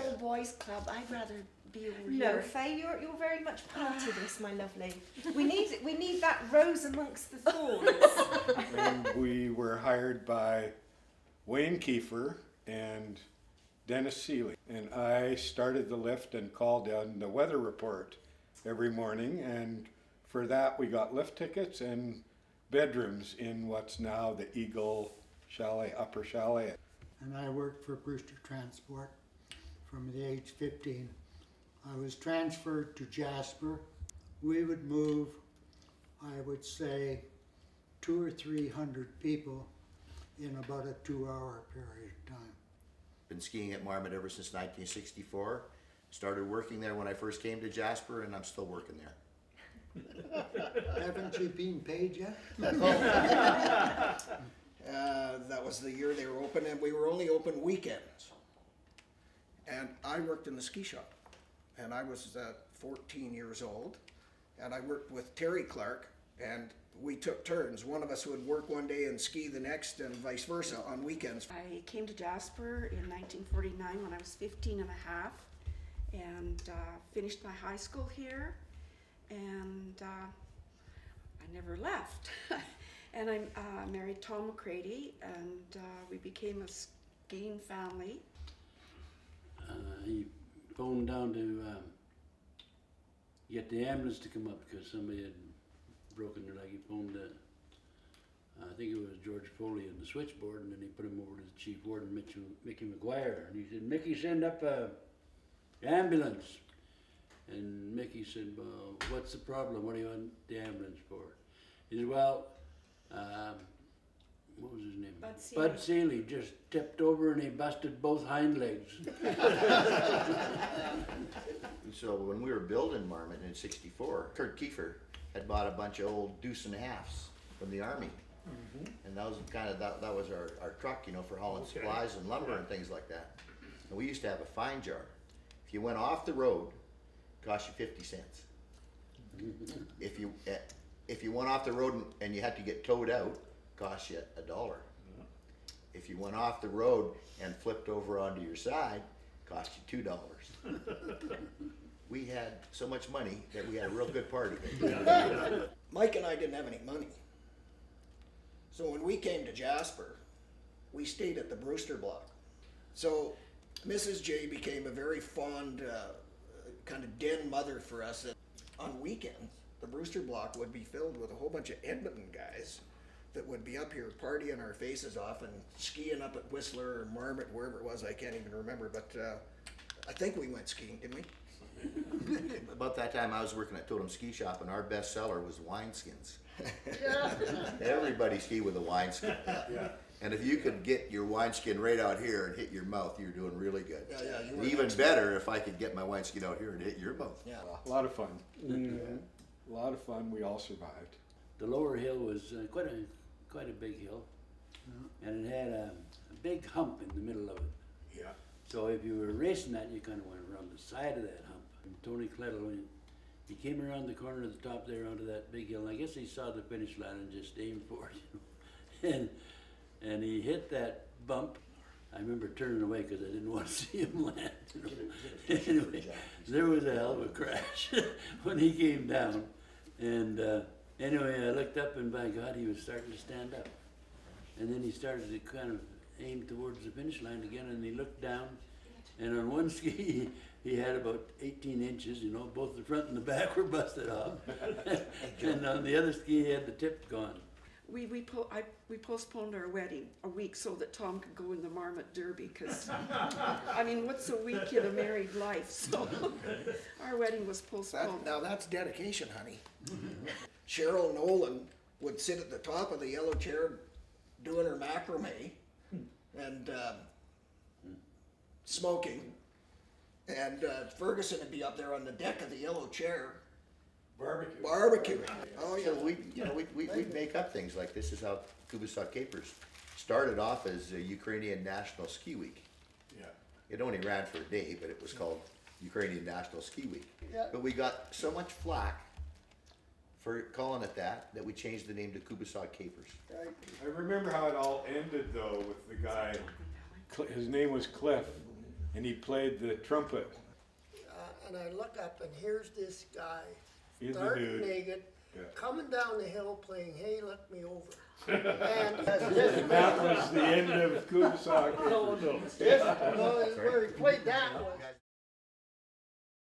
old boys club. I'd rather be over No, here. Faye, you're very much part of this, my lovely. We need that rose amongst the thorns. And we were hired by Wayne Kiefer and Dennis Seeley. And I started the lift and called in the weather report every morning. And for that, we got lift tickets and bedrooms in what's now the Eagle Chalet, Upper Chalet. And I worked for Brewster Transport from the age 15. I was transferred to Jasper. We would move, I would say, 200 or 300 people in about a 2-hour period of time. Been skiing at Marmot ever since 1964. Started working there when I first came to Jasper, and I'm still working there. Haven't you been paid yet? That was the year they were open, and we were only open weekends. And I worked in the ski shop, and I was 14 years old, and I worked with Terry Clark, and we took turns. One of us would work one day and ski the next, and vice versa on weekends. I came to Jasper in 1949 when I was 15 and a half, and finished my high school here, and I never left. And I married Tom McCready, and we became a skiing family. He phoned down to get the ambulance to come up because somebody had broken their leg. He phoned, I think it was George Foley in the switchboard, and then he put him over to the chief warden, Mickey McGuire, and he said, "Mickey, send up a ambulance." And Mickey said, "Well, what's the problem? What do you want the ambulance for?" He said, "Well, what was his name? Bud Seeley. Bud Seeley just tipped over and he busted both hind legs." So when we were building Marmot in '64, Kurt Kiefer had bought a bunch of old deuce and a halves from the Army. And that was kind of, that was our truck, you know, for hauling supplies and lumber and things like that. And we used to have a fine jar. If you went off the road, it cost you 50 cents. If you went off the road and you had to get towed out, it cost you $1. If you went off the road and flipped over onto your side, it cost you $2. We had so much money that we had a real good party. Mike and I didn't have any money. So when we came to Jasper, we stayed at the Brewster Block. So Mrs. J became a very fond kind of den mother for us. And on weekends, the Brewster Block would be filled with a whole bunch of Edmonton guys that would be up here partying our faces off and skiing up at Whistler or Marmot, wherever it was, I can't even remember, but I think we went skiing, didn't we? About that time, I was working at Totem Ski Shop, and our best seller was wineskins. Everybody ski with a wineskin. Yeah. And if you could get your wineskin right out here and hit your mouth, you're doing really good. Yeah, you were And even next. better if I could get my wineskin out here and hit your mouth. Yeah. A lot of fun. A lot of fun. We all survived. The lower hill was quite a big hill, and it had a big hump in the middle of it. Yeah. So if you were racing that, you kind of went around the side of that hump. And Tony Clettle, he came around the corner at the top there onto that big hill, and I guess he saw the finish line and just aimed for it, you know. And he hit that bump. I remember turning away because I didn't want to see him land. Anyway, there was a hell of a crash when he came down. And anyway, I looked up, and by God, he was starting to stand up. And then he started to kind of aim towards the finish line again, and he looked down, and on one ski he had about 18 inches, you know, both the front and the back were busted off. And on the other ski he had the tip gone. We postponed our wedding a week so that Tom could go in the Marmot Derby, because I mean, what's a week in a married life? So our wedding was postponed. Now that's dedication, honey. Cheryl Nolan would sit at the top of the yellow chair doing her macrame and smoking, and Ferguson would be up there on the deck of the yellow chair barbecuing. Oh So yeah. we'd make up things like this is how Kubasok Capers started off as a Ukrainian National Ski Week. Yeah. It only ran for a day, but it was called Ukrainian National Ski Week. Yeah. But we got so much flack for calling it that we changed the name to Kubasok Capers. I remember how it all ended though with the guy, his name was Cliff, and he played the trumpet. And I look up and here's this guy, He's the stark dude. naked, Yeah. coming down the hill playing Hey Let Me Over. And this, And that was the end of Coon Soccer. this, where he played that was